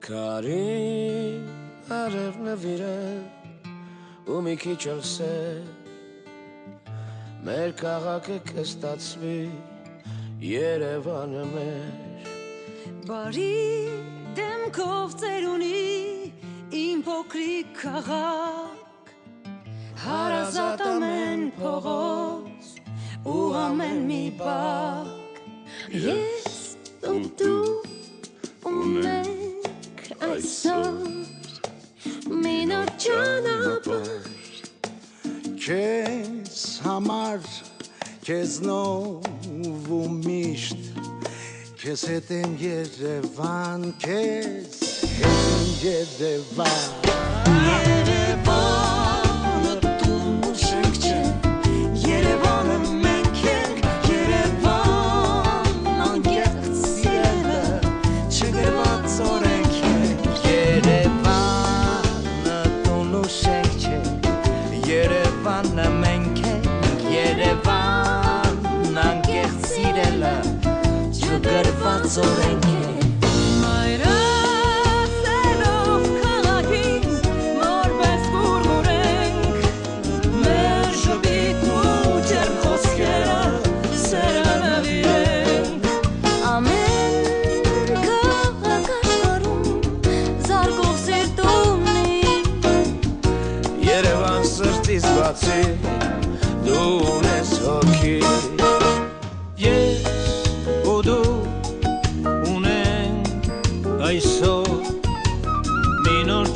Կարի արև նվիրել ու մի քիչ ըլսել մեր քաղաքը կստացվի Երևանը մեր Բարի դեմքով ծերունի իմ փոքրիկ քաղաք Հարազատ ամեն փողոց ու ամեն մի բակ Ես ու դու ունենք այսօր մի նոր ճանապարհ Քեզ համար քեզնով ու միշտ Քեզ հետ եմ Երևան քեզ հետ եմ Երևան Երևանը տուն շենք չէ Երևանը մենք ենք Երևան անգեղծ սիրելը չգրված օրենք ենք Երևանը տուն ու շենք չէ Երևանը մենք ենք Երևան անգեղծ սիրելը չգրված օրենք ենք Սրտիս բացի դու ունես հոգի Ես ու դու ունենք այսօր մի նոր